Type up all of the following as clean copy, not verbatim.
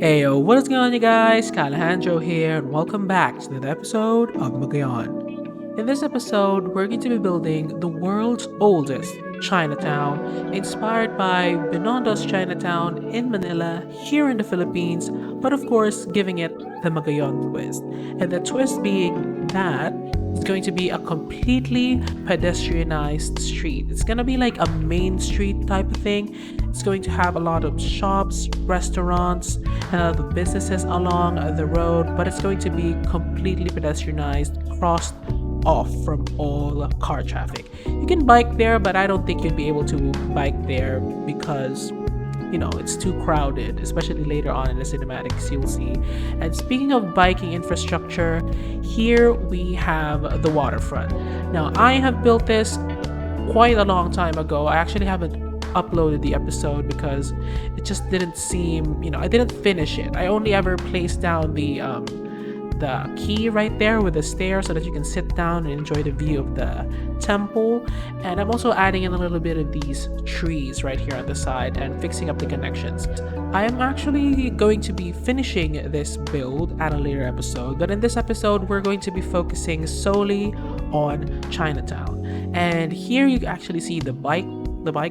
Heyo, what is going on, you guys? Alejandro here, and welcome back to another episode of Magayon. In this episode, we're going to be building the world's oldest Chinatown, inspired by Benondo's Chinatown in Manila, here in the Philippines, but of course, giving it the Magayon twist. And the twist being that it's going to be a completely pedestrianized street. It's going to be like a main street type of thing. It's going to have a lot of shops, restaurants, and other businesses along the road, but it's going to be completely pedestrianized, crossed off from all car traffic. You can bike there, but I don't think you'd be able to bike there because it's too crowded, especially later on in the cinematics you'll see. And speaking of biking infrastructure, here we have the waterfront. Now, I have built this quite a long time ago. I actually haven't uploaded the episode because it just didn't seem, I didn't finish it. I only ever placed down the key right there with the stairs so that you can sit down and enjoy the view of the temple. And I'm also adding in a little bit of these trees right here on the side and fixing up the connections. I am actually going to be finishing this build at a later episode, but in this episode we're going to be focusing solely on Chinatown. And here you actually see the bike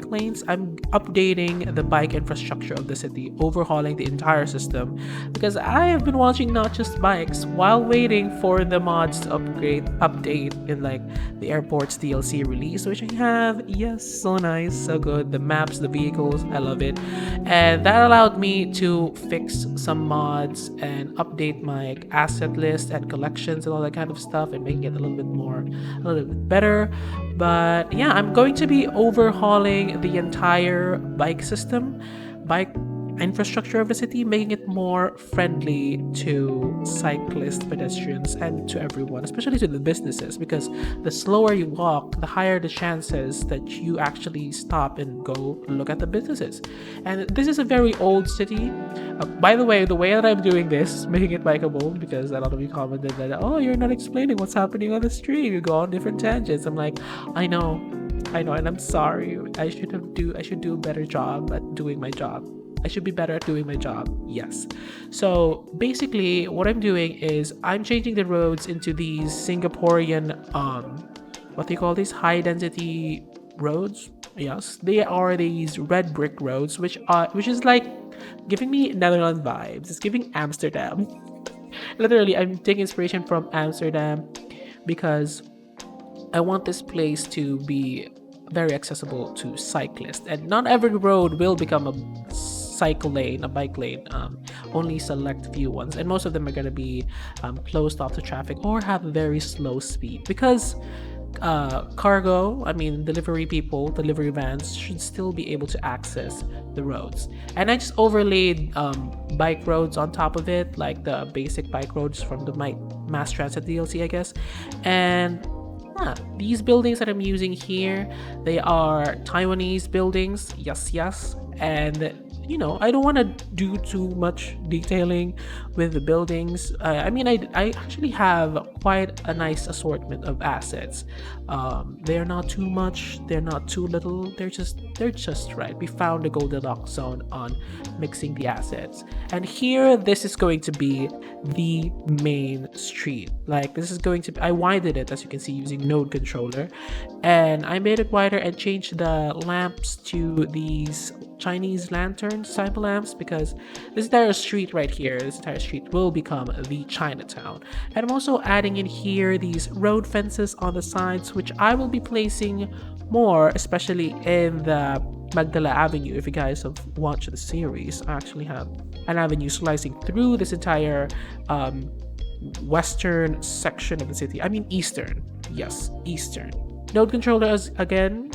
lanes. I'm updating the bike infrastructure of the city, overhauling the entire system, because I have been watching not just bikes while waiting for the mods to update in like the airport's DLC release, which I have. Yes, so nice, so good. The maps, the vehicles, I love it. And that allowed me to fix some mods and update my asset list and collections and all that kind of stuff and making it a little bit better. But yeah, I'm going to be overhauling the entire bike infrastructure of the city, making it more friendly to cyclists, pedestrians, and to everyone, especially to the businesses, because the slower you walk, the higher the chances that you actually stop and go look at the businesses. And this is a very old city. By the way that I'm doing this, making it bikeable, because a lot of you commented that, oh, you're not explaining what's happening on the street, you go on different tangents. I'm like, I know, and I'm sorry. I should do a better job at doing my job. I should be better at doing my job. Yes. So basically what I'm doing is I'm changing the roads into these Singaporean what do you call these, high density roads. Yes, they are these red brick roads, which is like giving me Netherlands vibes. It's giving Amsterdam. Literally, I'm taking inspiration from Amsterdam because I want this place to be very accessible to cyclists, and not every road will become a bike lane. Only select few ones, and most of them are going to be closed off to traffic or have very slow speed, because delivery vans should still be able to access the roads. And I just overlaid bike roads on top of it, like the basic bike roads from the mass transit DLC, I guess. And these buildings that I'm using here, they are Taiwanese buildings. Yes. And I don't want to do too much detailing with the buildings. I actually have quite a nice assortment of assets. They're not too much, they're not too little, they're just right. We found the Goldilocks zone on mixing the assets. And here, this is going to be the main street. Like, I widened it, as you can see, using Node Controller. And I made it wider and changed the lamps to these Chinese lanterns type of lamps, because this entire street will become the Chinatown. And I'm also adding in here these road fences on the sides, which I will be placing more, especially in the Magdala Avenue. If you guys have watched the series, I actually have an avenue slicing through this entire western section of the city. I mean eastern. Yes, eastern. Node controller is again,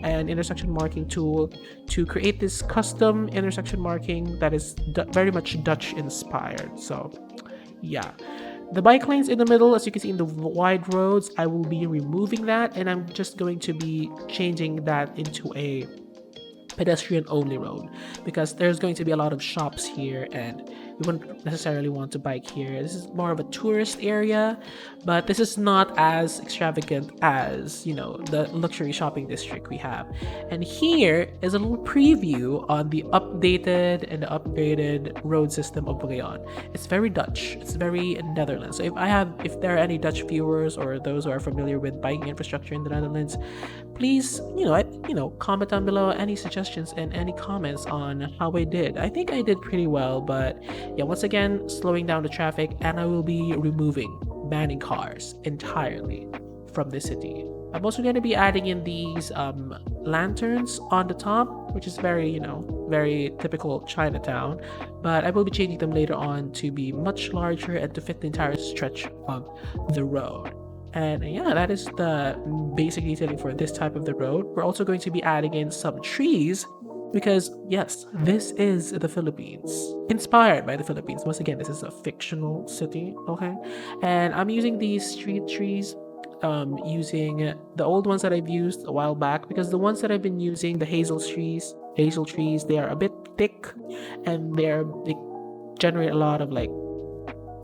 an intersection marking tool to create this custom intersection marking that is very much Dutch inspired. So yeah, the bike lanes in the middle, as you can see in the wide roads, I will be removing that, and I'm just going to be changing that into a pedestrian only road, because there's going to be a lot of shops here and we wouldn't necessarily want to bike here. This is more of a tourist area, but this is not as extravagant as, the luxury shopping district we have. And here is a little preview on the updated and upgraded road system of Magayon. It's very Dutch. It's very Netherlands. So if there are any Dutch viewers or those who are familiar with biking infrastructure in the Netherlands, please, comment down below any suggestions and any comments on how I did. I think I did pretty well, but yeah, once again, slowing down the traffic, and I will be banning cars entirely from the city. I'm also going to be adding in these lanterns on the top, which is very, very typical Chinatown, but I will be changing them later on to be much larger and to fit the entire stretch of the road. And yeah, that is the basic detailing for this type of the road. We're also going to be adding in some trees because yes, this is the Philippines, inspired by the Philippines. Once again, this is a fictional city, okay? And I'm using these street trees, using the old ones that I've used a while back, because the ones that I've been using, the hazel trees, they are a bit thick, and they generate a lot of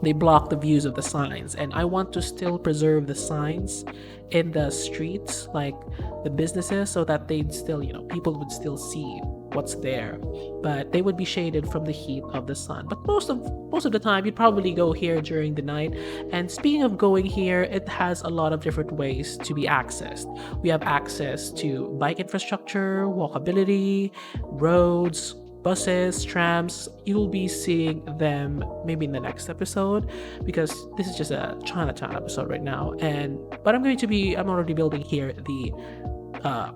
they block the views of the signs, and I want to still preserve the signs in the streets, like the businesses, so that they'd still, people would still see what's there, but they would be shaded from the heat of the sun. But most of the time, you'd probably go here during the night. And speaking of going here, it has a lot of different ways to be accessed. We have access to bike infrastructure, walkability, roads, buses, trams. You'll be seeing them maybe in the next episode, because this is just a Chinatown episode right now. But I'm already building here the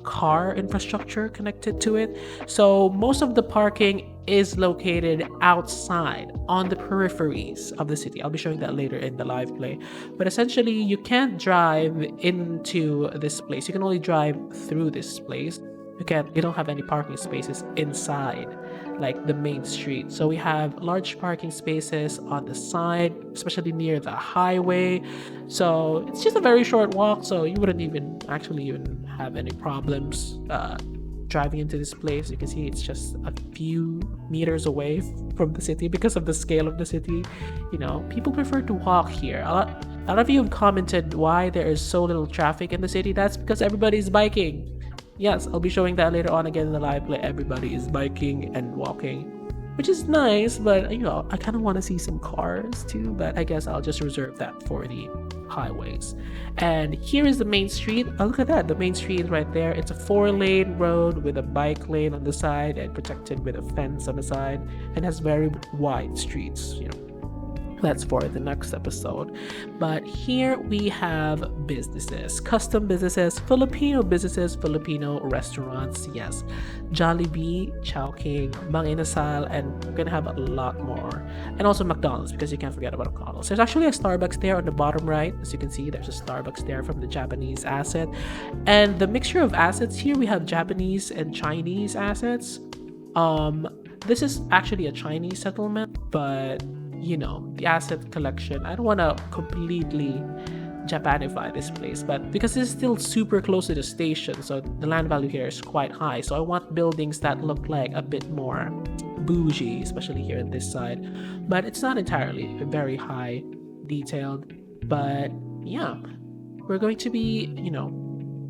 car infrastructure connected to it. So most of the parking is located outside on the peripheries of the city. I'll be showing that later in the live play. But essentially, you can't drive into this place. You can only drive through this place. You don't have any parking spaces inside, like the main street. So we have large parking spaces on the side, especially near the highway. So it's just a very short walk, so you wouldn't even have any problems driving into this place. You can see it's just a few meters away from the city because of the scale of the city. People prefer to walk here. A lot of you have commented why there is so little traffic in the city. That's because everybody's biking. Yes, I'll be showing that later on again in the live play. Everybody is biking and walking, which is nice, but I kind of want to see some cars too, but I guess I'll just reserve that for the highways. And here is the main street. Oh, look at that, the main street right there. It's a 4-lane road with a bike lane on the side and protected with a fence on the side, and has very wide streets. That's for the next episode. But here we have businesses, custom businesses, Filipino restaurants. Yes, Jollibee, Chowking, Mang Inasal, and we're gonna have a lot more. And also McDonald's, because you can't forget about McDonald's. There's actually a Starbucks there on the bottom right. As you can see, there's a Starbucks there from the Japanese asset. And the mixture of assets here, we have Japanese and Chinese assets. This is actually a Chinese settlement, but the asset collection, I don't want to completely Japanify this place, but because it's still super close to the station, so the land value here is quite high. So I want buildings that look like a bit more bougie, especially here on this side, but it's not entirely very high detailed. But yeah, we're going to be,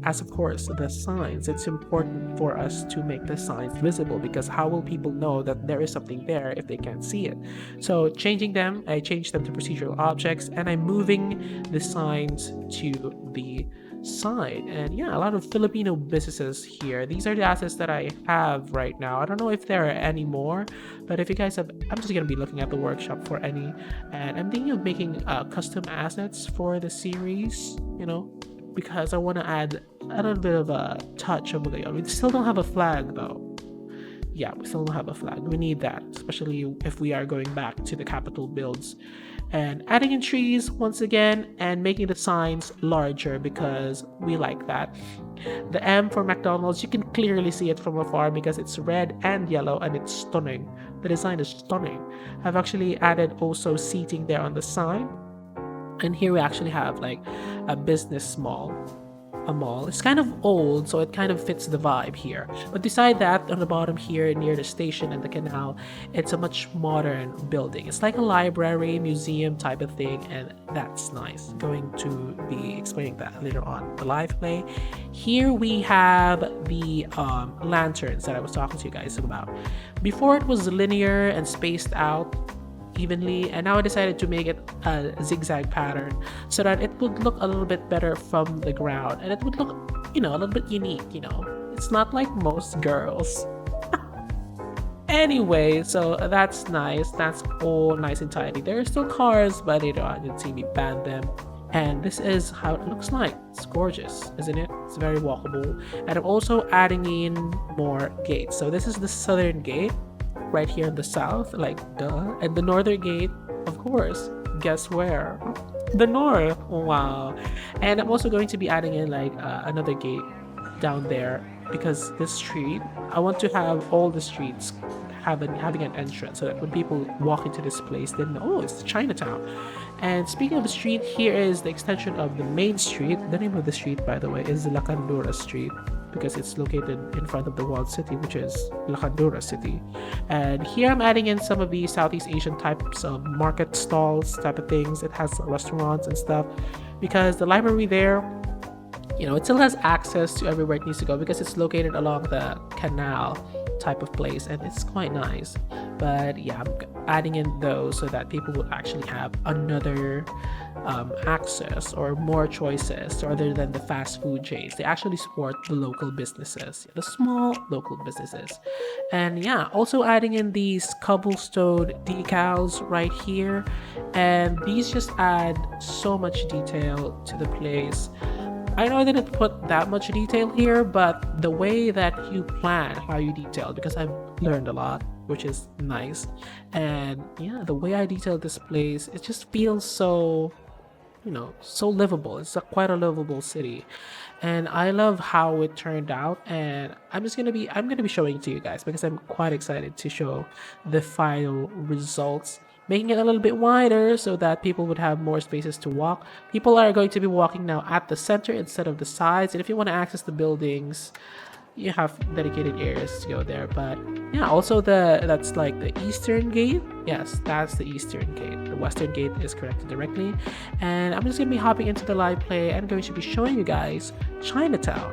as of course the signs, it's important for us to make the signs visible, because how will people know that there is something there if they can't see it? So changing them, I changed them to procedural objects, and I'm moving the signs to the side. And yeah, a lot of Filipino businesses here. These are the assets that I have right now. I don't know if there are any more, but if you guys have, I'm just gonna be looking at the workshop for any, and I'm thinking of making custom assets for the series, because I want to add a little bit of a touch of Magayon. We still don't have a flag though. Yeah, we still don't have a flag. We need that, especially if we are going back to the capital builds. And adding in trees once again and making the signs larger because we like that. The M for McDonald's, you can clearly see it from afar because it's red and yellow and it's stunning. The design is stunning. I've actually added also seating there on the side. And here we actually have like a business mall. A mall. It's kind of old, so it kind of fits the vibe here. But beside that, on the bottom here near the station and the canal, it's a much modern building. It's like a library, museum type of thing, and that's nice. Going to be explaining that later on the live play. Here we have the lanterns that I was talking to you guys about. Before it was linear and spaced out evenly, and now I decided to make it a zigzag pattern so that it would look a little bit better from the ground and it would look, a little bit unique. It's not like most girls. Anyway, so that's nice. That's all nice and tidy. There are still cars, but I didn't see me ban them. And this is how it looks like. It's gorgeous, isn't it? It's very walkable. And I'm also adding in more gates. So this is the southern gate right here in the south, like duh. And the northern gate, of course, guess where? The north. Wow. And I'm also going to be adding in like another gate down there because this street, I want to have all the streets having an entrance so that when people walk into this place they know, oh, it's Chinatown. And speaking of the street, here is the extension of the main street. The name of the street, by the way, is Lacandura Street because it's located in front of the walled city, which is Lacandura City. And here I'm adding in some of the Southeast Asian types of market stalls type of things. It has restaurants and stuff because the library there, it still has access to everywhere it needs to go because it's located along the canal type of place and it's quite nice. But yeah, I'm adding in those so that people will actually have another access or more choices rather than the fast food chains. They actually support the local businesses, the small local businesses. And yeah, also adding in these cobblestone decals right here, and these just add so much detail to the place. I know I didn't put that much detail here, but the way that you plan how you detail, because I've learned a lot, which is nice. And yeah, the way I detailed this place, it just feels so, so livable. It's quite a livable city. And I love how it turned out. And I'm gonna be showing it to you guys because I'm quite excited to show the final results, making it a little bit wider so that people would have more spaces to walk. People are going to be walking now at the center instead of the sides. And if you want to access the buildings, you have dedicated areas to go there. But yeah, also that's like the eastern gate. Yes, that's the eastern gate. The western gate is connected directly. And I'm just going to be hopping into the live play and going to be showing you guys Chinatown.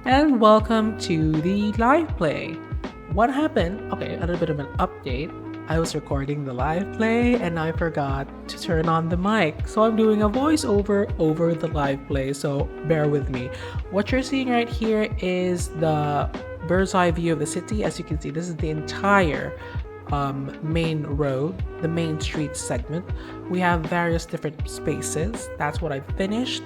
And welcome to the live play. What happened? Okay, a little bit of an update. I was recording the live play and I forgot to turn on the mic. So I'm doing a voiceover over the live play, so bear with me. What you're seeing right here is the bird's eye view of the city. As you can see, this is the entire main road, the main street segment. We have various different spaces. That's what I've finished.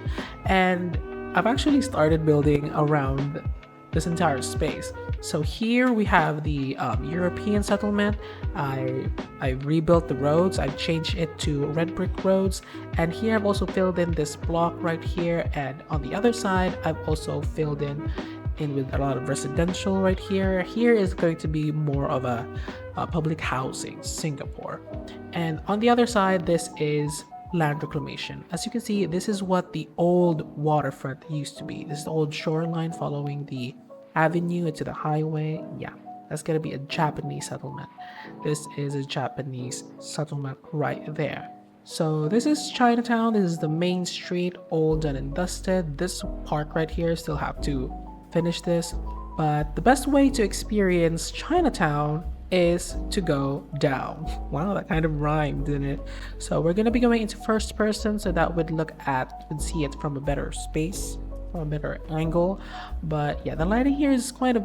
And I've actually started building around this entire space. So here we have the European settlement. I rebuilt the roads. I've changed it to red brick roads. And here I've also filled in this block right here. And on the other side, I've also filled in with a lot of residential right here. Here is going to be more of a public housing, Singapore. And on the other side, this is land reclamation. As you can see, this is what the old waterfront used to be. This is the old shoreline following the avenue into the highway. Yeah, that's gonna be a Japanese settlement. This is a Japanese settlement right there. So this is Chinatown. This is the main street, all done and dusted. This park right here, still have to finish this. But the best way to experience Chinatown is to go down. Wow, that kind of rhymed, didn't it? So we're gonna be going into first person, so that would see it from a better space, from a better angle. But yeah, the lighting here is quite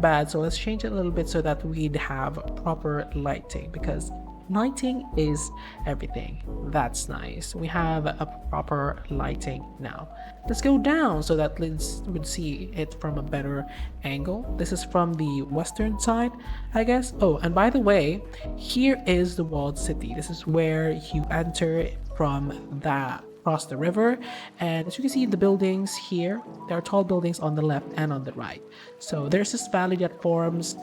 bad, so let's change it a little bit so that we'd have proper lighting, because lighting is everything. That's nice. We have a proper lighting now. Let's go down so that Liz would see it from a better angle. This is from the western side, I guess. Oh, and by the way, here is the walled city. This is where you enter from that across the river, and as you can see the buildings here, there are tall buildings on the left and on the right. So there's this valley that forms.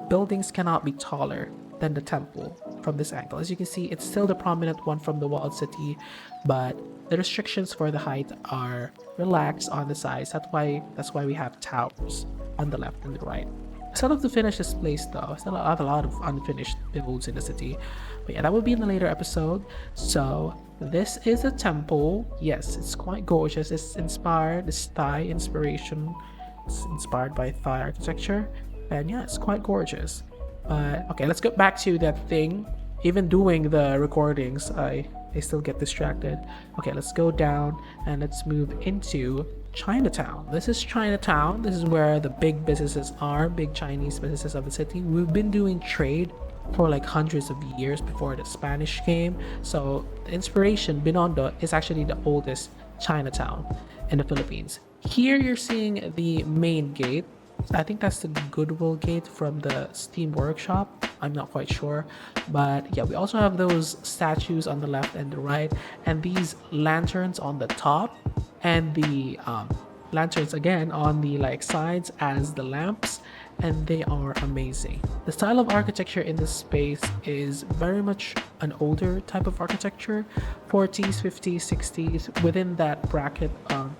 Buildings cannot be taller than the temple from this angle. As you can see, it's still the prominent one from the walled city, but the restrictions for the height are relaxed on the sides. That's why we have towers on the left and the right. I still have to finish this place though. I still have a lot of unfinished builds in the city, but yeah, that will be in a later episode. So this is a temple. Yes, it's quite gorgeous. It's inspired, this Thai inspiration. It's inspired by Thai architecture, and yeah, it's quite gorgeous. But okay, let's get back to that thing. Even doing the recordings, I still get distracted. Okay, let's go down and let's move into Chinatown. This is Chinatown. This is where the big businesses are, big Chinese businesses of the city. We've been doing trade for like hundreds of years before the Spanish came. So the inspiration, Binondo, is actually the oldest Chinatown in the Philippines. Here you're seeing the main gate. I think that's the Goodwill gate from the Steam Workshop. I'm not quite sure, but yeah, we also have those statues on the left and the right, and these lanterns on the top, and the lanterns again on the like sides as the lamps, and they are amazing. The style of architecture in this space is very much an older type of architecture, 40s, 50s, 60s, within that bracket,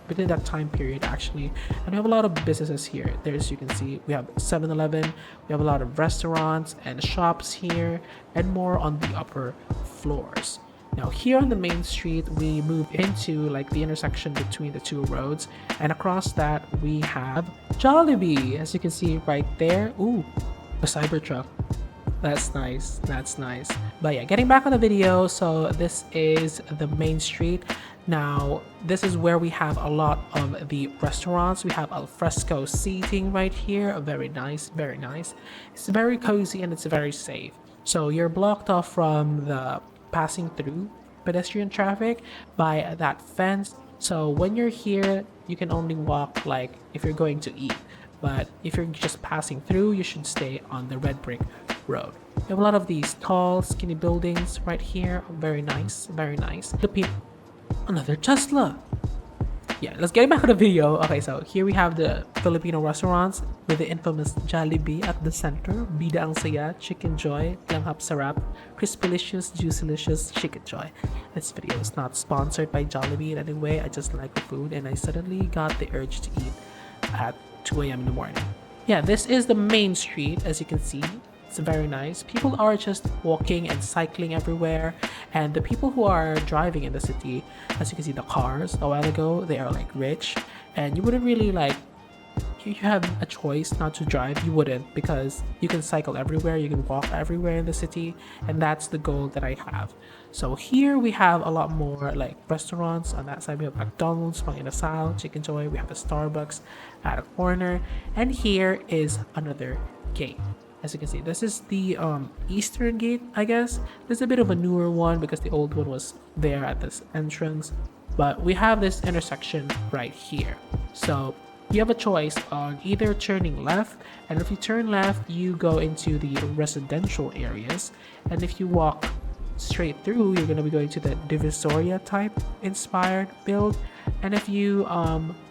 within that time period actually. And we have a lot of businesses here. There's, you can see, we have 7-Eleven, we have a lot of restaurants and shops here, and more on the upper floors. Now here on the main street, we move into like the intersection between the two roads, and across that we have Jollibee, as you can see right there. Ooh, a Cybertruck. That's nice. That's nice. But yeah, getting back on the video, so this is the main street. Now this is where we have a lot of the restaurants. We have al fresco seating right here. Very nice, very nice. It's very cozy and it's very safe. So you're blocked off from the passing through pedestrian traffic by that fence. So when you're here, you can only walk like if you're going to eat, but if you're just passing through, you should stay on the red brick road. We have a lot of these tall skinny buildings right here. Very nice, very nice. Another Tesla. Yeah, let's get back to the video. Okay, so here we have the Filipino restaurants with the infamous Jollibee at the center. Bida ang saya, Chicken Joy, Langhap Sarap, Crispylicious, Juicylicious, Chicken Joy. This video is not sponsored by Jollibee in any way. I just like the food and I suddenly got the urge to eat at 2 a.m. in the morning. Yeah, this is the main street, as you can see. It's very nice. People are just walking and cycling everywhere, and the people who are driving in the city, as you can see the cars a while ago, they are like rich, and you wouldn't really like, you have a choice not to drive. You wouldn't, because you can cycle everywhere, you can walk everywhere in the city, and that's the goal that I have. So here we have a lot more like restaurants. On that side we have McDonald's, Mang Inasal, Chicken Joy, we have a Starbucks at a corner, and here is another gate. As you can see, this is the eastern gate, I guess. This is a bit of a newer one because the old one was there at this entrance, but we have this intersection right here. So you have a choice on either turning left, and if you turn left you go into the residential areas, and if you walk straight through you're going to be going to the Divisoria type inspired build, and if you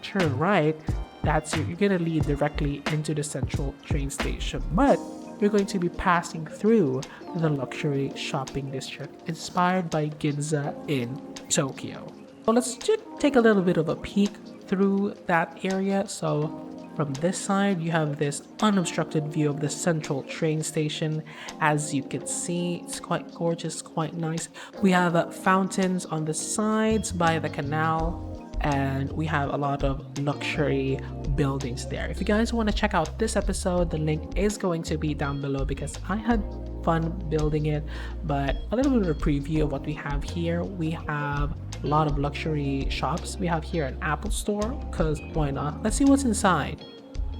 turn right, you're going to lead directly into the central train station, but you're going to be passing through the luxury shopping district inspired by Ginza in Tokyo. So let's just take a little bit of a peek through that area. So from this side you have this unobstructed view of the central train station. As you can see, it's quite gorgeous, quite nice. We have fountains on the sides by the canal, and we have a lot of luxury buildings there. If you guys want to check out this episode, the link is going to be down below because I had fun building it. But a little bit of a preview of what we have here. We have a lot of luxury shops. We have here an Apple store, because why not? Let's see what's inside.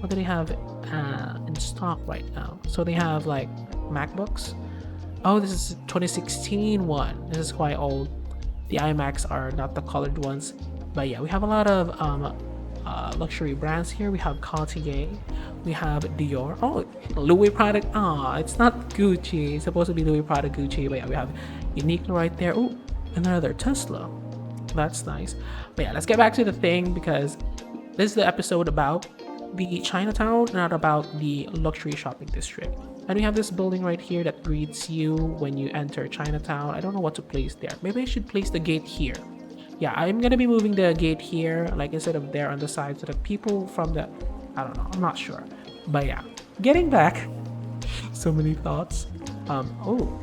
What do they have in stock right now? So they have like MacBooks, Oh, this is 2016 one. This is quite old. The iMacs are not the colored ones, but yeah, we have a lot of luxury brands here. We have Cartier, we have Dior. Oh, Louis Prada. Ah, it's not Gucci. It's supposed to be Louis Prada Gucci, but yeah, we have Uniqlo right there. Oh, another Tesla. That's nice. But yeah, let's get back to the thing because this is the episode about the Chinatown, not about the luxury shopping district. And we have this building right here that greets you when you enter Chinatown. I don't know what to place there. Maybe I should place the gate here. Yeah, I'm gonna be moving the gate here, like instead of there on the side, so that people from the, I don't know, I'm not sure. But yeah, getting back. So many thoughts. Oh,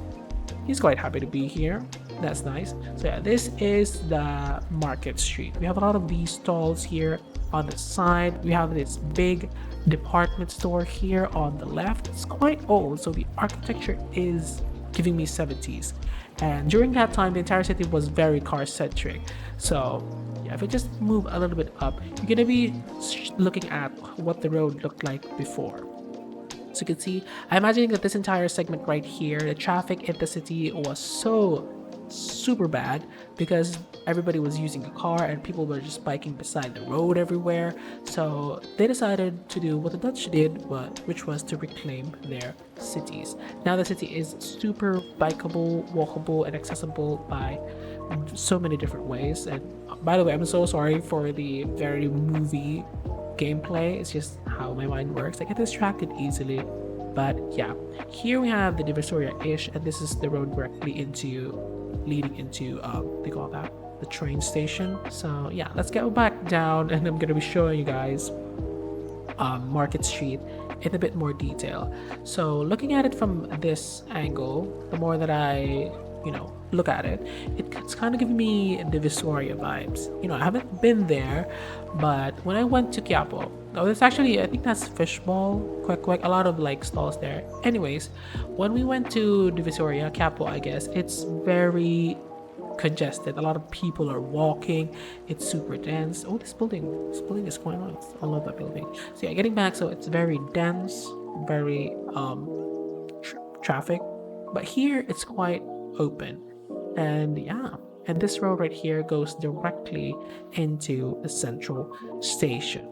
he's quite happy to be here. That's nice. So yeah, this is the market street. We have a lot of these stalls here on the side. We have this big department store here on the left. It's quite old, so the architecture is giving me 70s. And during that time, the entire city was very car-centric. So yeah, if I just move a little bit up, you're gonna be looking at what the road looked like before. So you can see, I'm imagining that this entire segment right here, the traffic in the city was so super bad because everybody was using a car and people were just biking beside the road everywhere. So they decided to do what the Dutch did, which was to reclaim their cities. Now the city is super bikeable, walkable, and accessible by so many different ways. And by the way, I'm so sorry for the very movie gameplay. It's just how my mind works. I get distracted easily. But yeah, here we have the Divisoria-ish, and this is the road directly leading into they call that the train station. So yeah, let's go back down, and I'm gonna be showing you guys Market Street in a bit more detail. So looking at it from this angle, the more that I look at it, it's kind of giving me Divisoria vibes. I haven't been there, but when I went to Quiapo, it's actually, I think that's Fishball, quack, a lot of like stalls there. Anyways, when we went to Divisoria, Quiapo, I guess, it's very congested. A lot of people are walking. It's super dense. Oh, this building is quite nice. I love that building. So yeah, getting back, so it's very dense, very traffic, but here it's quite open. And yeah, and this road right here goes directly into the central station.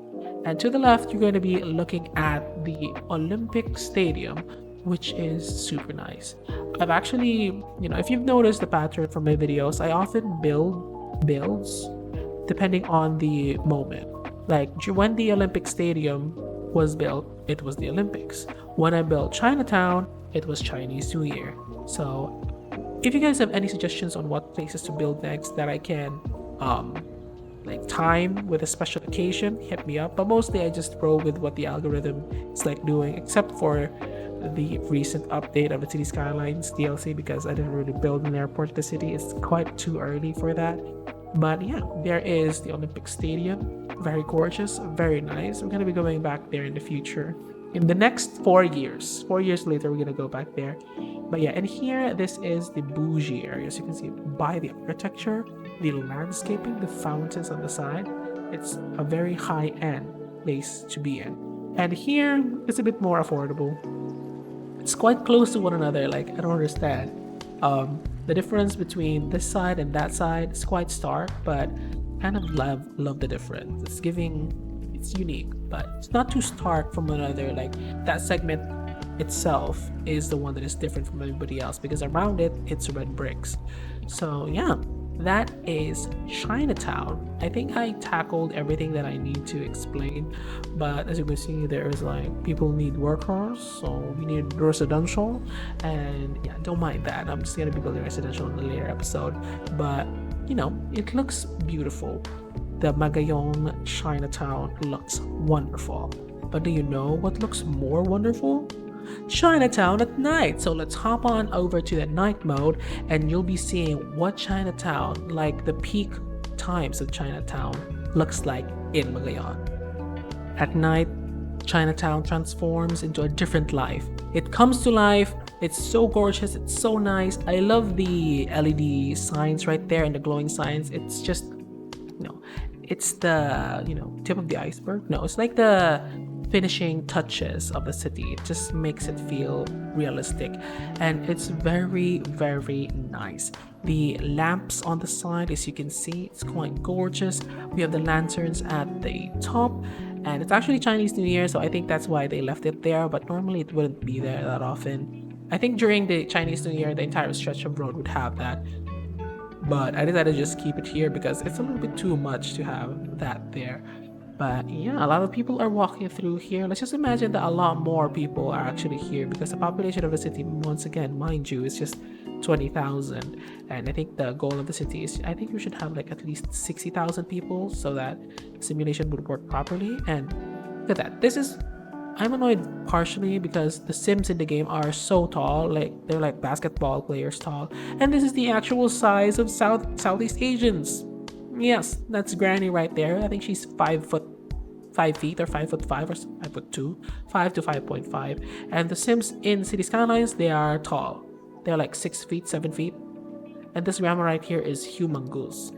And to the left, you're going to be looking at the Olympic Stadium, which is super nice. I've actually, if you've noticed the pattern from my videos, I often build builds depending on the moment. Like when the Olympic Stadium was built, it was the Olympics. When I built Chinatown, it was Chinese New Year. So if you guys have any suggestions on what places to build next that I can like time with a special occasion, hit me up. But mostly I just roll with what the algorithm is like doing, except for the recent update of the Cities Skylines DLC, because I didn't really build an airport in the city. It's quite too early for that. But yeah, there is the Olympic Stadium. Very gorgeous, very nice. We're going to be going back there in the future. In the next 4 years. 4 years later, we're going to go back there. But yeah, and here, this is the bougie area. So you can see by the architecture, the landscaping, the fountains on the side. It's a very high-end place to be in. And here, it's a bit more affordable. It's quite close to one another. Like, I don't understand. The difference between this side and that side is quite stark, but kind of love the difference. It's unique, but it's not too stark from one another. Like that segment itself is the one that is different from everybody else, because around it, it's red bricks. So yeah, that is Chinatown. I think I tackled everything that I need to explain, but as you can see, there is like people need workers, so we need residential, and yeah, don't mind that. I'm just gonna be building residential in the later episode, but it looks beautiful. The Magayon Chinatown looks wonderful, but do you know what looks more wonderful? Chinatown at night. So let's hop on over to the night mode, and you'll be seeing what Chinatown, like the peak times of Chinatown, looks like in Magayon. At night, Chinatown transforms into a different life. It comes to life. It's so gorgeous. It's so nice. I love the LED signs right there and the glowing signs. It's just, it's the, tip of the iceberg. No, it's like the finishing touches of the city. It just makes it feel realistic, and it's very, very nice. The lamps on the side, as you can see, it's quite gorgeous. We have the lanterns at the top, and it's actually Chinese New Year, so I think that's why they left it there, but normally it wouldn't be there that often. I think during the Chinese New Year, the entire stretch of road would have that, but I decided to just keep it here because it's a little bit too much to have that there. But yeah, a lot of people are walking through here. Let's just imagine that a lot more people are actually here because the population of the city, once again, mind you, is just 20,000. And I think the goal of the city is, I think we should have like at least 60,000 people so that the simulation would work properly. And look at that. I'm annoyed partially because the Sims in the game are so tall, like they're like basketball players tall. And this is the actual size of Southeast Asians. Yes, that's Granny right there. I think she's 5 feet or 5'5" or 5'2", 5 to 5.5. And the Sims in City Skylines, they are tall. They're like 6 feet, 7 feet. And this grandma right here is humongous.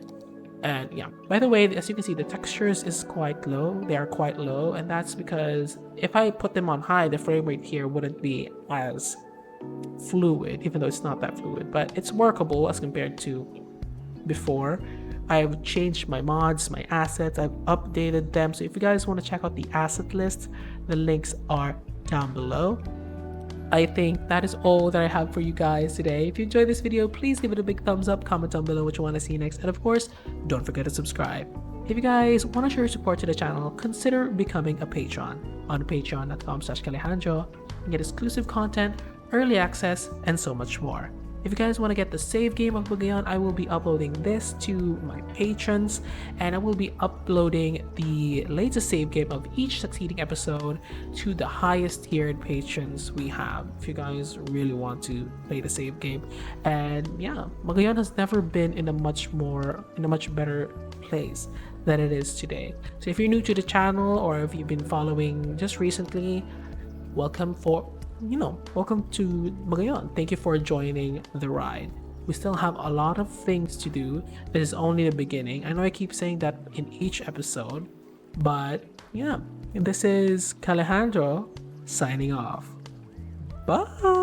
And yeah, by the way, as you can see, the textures is quite low. They are quite low, and that's because if I put them on high, the frame rate here wouldn't be as fluid, even though it's not that fluid, but it's workable as compared to before. I've changed my mods, my assets, I've updated them. So if you guys want to check out the asset list, the links are down below. I think that is all that I have for you guys today. If you enjoyed this video, please give it a big thumbs up, comment down below what you want to see next, and of course, don't forget to subscribe. If you guys want to show your support to the channel, consider becoming a patron on patreon.com/Calejandro and get exclusive content, early access, and so much more. If you guys want to get the save game of Magayon, I will be uploading this to my patrons, and I will be uploading the latest save game of each succeeding episode to the highest tiered patrons we have, if you guys really want to play the save game. And yeah, Magayon has never been in a much better place than it is today. So if you're new to the channel or if you've been following just recently, welcome to Magayon. Thank you for joining the ride. We still have a lot of things to do. This is only the beginning. I know I keep saying that in each episode, but yeah, this is Calejandro signing off. Bye.